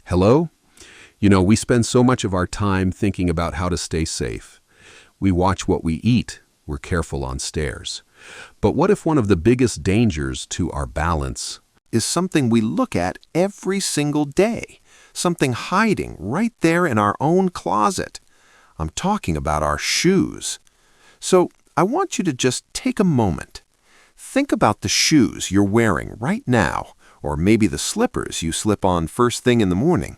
Hello? We spend so much of our time thinking about how to stay safe. We watch what we eat. We're careful on stairs. But what if one of the biggest dangers to our balance Is something we look at every single day, something hiding right there in our own closet? I'm talking about our shoes. So I want you to just take a moment. Think about the shoes you're wearing right now, or maybe the slippers you slip on first thing in the morning.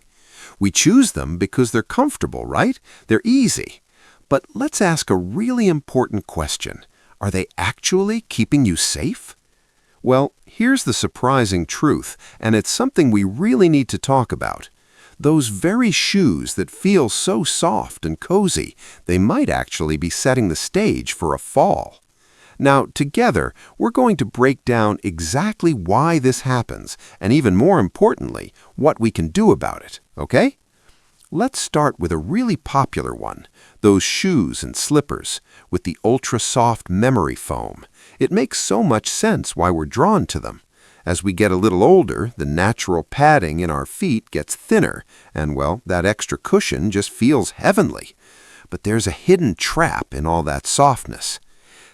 We choose them because they're comfortable, right? They're easy. But let's ask a really important question. Are they actually keeping you safe? Well, here's the surprising truth, and it's something we really need to talk about. Those very shoes that feel so soft and cozy, they might actually be setting the stage for a fall. Now, together, we're going to break down exactly why this happens, and even more importantly, what we can do about it, okay? Let's start with a really popular one, those shoes and slippers with the ultra-soft memory foam. It makes so much sense why we're drawn to them. As we get a little older, the natural padding in our feet gets thinner, and well, that extra cushion just feels heavenly. But there's a hidden trap in all that softness.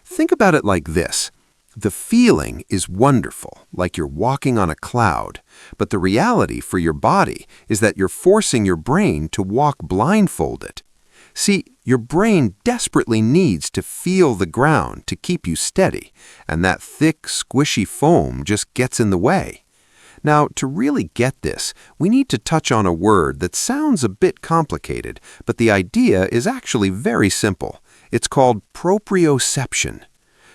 Think about it like this. The feeling is wonderful, like you're walking on a cloud, but the reality for your body is that you're forcing your brain to walk blindfolded. See, your brain desperately needs to feel the ground to keep you steady, and that thick, squishy foam just gets in the way. Now, to really get this, we need to touch on a word that sounds a bit complicated, but the idea is actually very simple. It's called proprioception.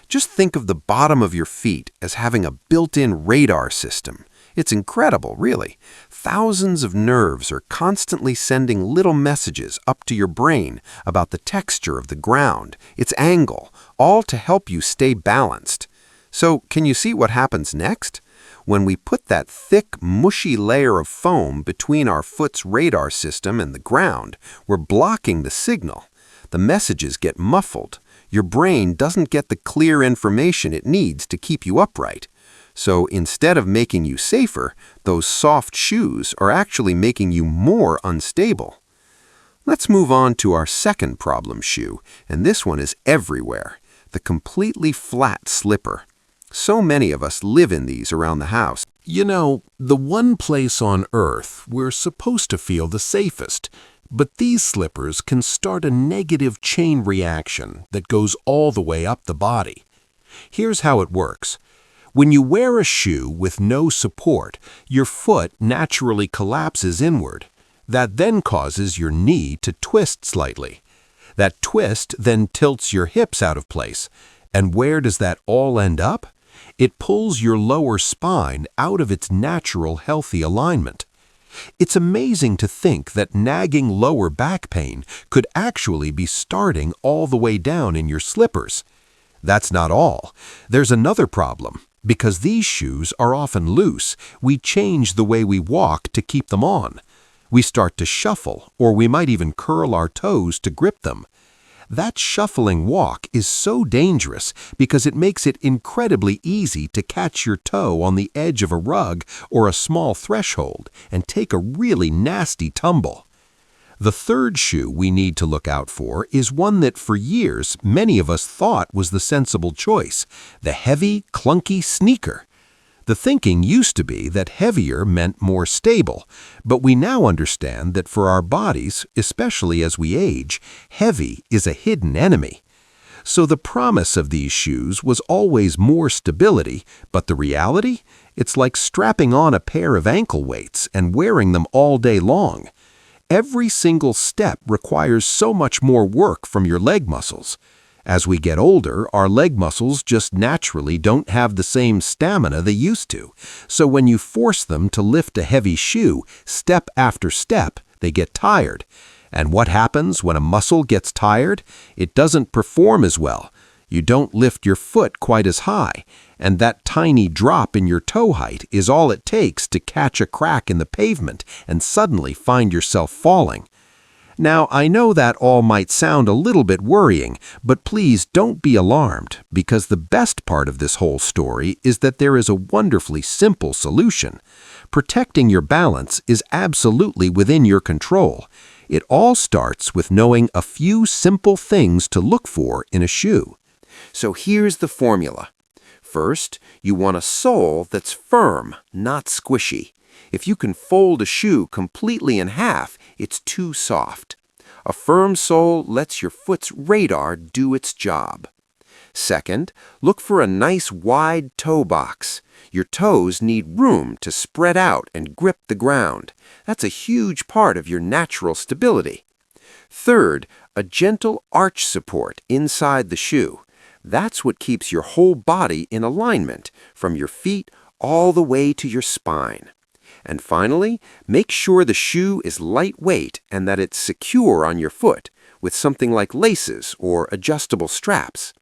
Just think of the bottom of your feet as having a built-in radar system. It's incredible, really. Thousands of nerves are constantly sending little messages up to your brain about the texture of the ground, its angle, all to help you stay balanced. So, can you see what happens next? When we put that thick, mushy layer of foam between our foot's radar system and the ground, we're blocking the signal. The messages get muffled. Your brain doesn't get the clear information it needs to keep you upright. So instead of making you safer, those soft shoes are actually making you more unstable. Let's move on to our second problem shoe, and this one is everywhere, the completely flat slipper. So many of us live in these around the house. The one place on Earth we're supposed to feel the safest. But these slippers can start a negative chain reaction that goes all the way up the body. Here's how it works. When you wear a shoe with no support, your foot naturally collapses inward. That then causes your knee to twist slightly. That twist then tilts your hips out of place. And where does that all end up? It pulls your lower spine out of its natural healthy alignment. It's amazing to think that nagging lower back pain could actually be starting all the way down in your slippers. That's not all. There's another problem. Because these shoes are often loose, we change the way we walk to keep them on. We start to shuffle, or we might even curl our toes to grip them. That shuffling walk is so dangerous because it makes it incredibly easy to catch your toe on the edge of a rug or a small threshold and take a really nasty tumble. The third shoe we need to look out for is one that for years many of us thought was the sensible choice, the heavy, clunky sneaker. The thinking used to be that heavier meant more stable, but we now understand that for our bodies, especially as we age, heavy is a hidden enemy. So the promise of these shoes was always more stability, but the reality? It's like strapping on a pair of ankle weights and wearing them all day long. Every single step requires so much more work from your leg muscles. As we get older, our leg muscles just naturally don't have the same stamina they used to. So when you force them to lift a heavy shoe, step after step, they get tired. And what happens when a muscle gets tired? It doesn't perform as well. You don't lift your foot quite as high, and that tiny drop in your toe height is all it takes to catch a crack in the pavement and suddenly find yourself falling. Now, I know that all might sound a little bit worrying, but please don't be alarmed, because the best part of this whole story is that there is a wonderfully simple solution. Protecting your balance is absolutely within your control. It all starts with knowing a few simple things to look for in a shoe. So here's the formula. First, you want a sole that's firm, not squishy. If you can fold a shoe completely in half, it's too soft. A firm sole lets your foot's radar do its job. Second, look for a nice wide toe box. Your toes need room to spread out and grip the ground. That's a huge part of your natural stability. Third, a gentle arch support inside the shoe. That's what keeps your whole body in alignment, from your feet all the way to your spine. And finally, make sure the shoe is lightweight and that it's secure on your foot with something like laces or adjustable straps.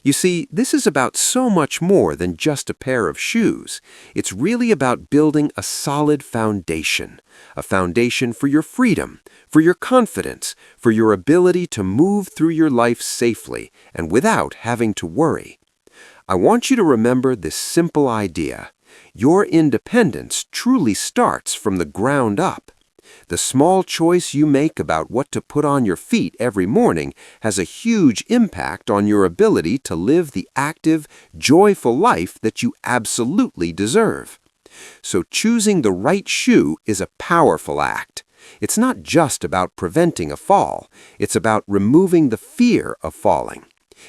You see, this is about so much more than just a pair of shoes. It's really about building a solid foundation, a foundation for your freedom, for your confidence, for your ability to move through your life safely and without having to worry. I want you to remember this simple idea. Your independence truly starts from the ground up. The small choice you make about what to put on your feet every morning has a huge impact on your ability to live the active, joyful life that you absolutely deserve. So choosing the right shoe is a powerful act. It's not just about preventing a fall. It's about removing the fear of falling.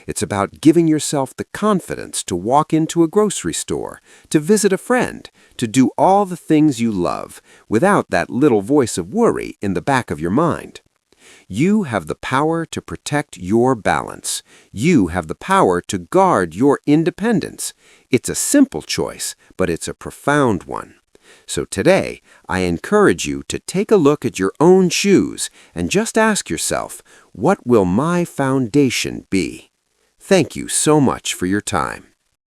It's about giving yourself the confidence to walk into a grocery store, to visit a friend, to do all the things you love without that little voice of worry in the back of your mind. You have the power to protect your balance. You have the power to guard your independence. It's a simple choice, but it's a profound one. So today, I encourage you to take a look at your own shoes and just ask yourself, what will my foundation be? Thank you so much for your time.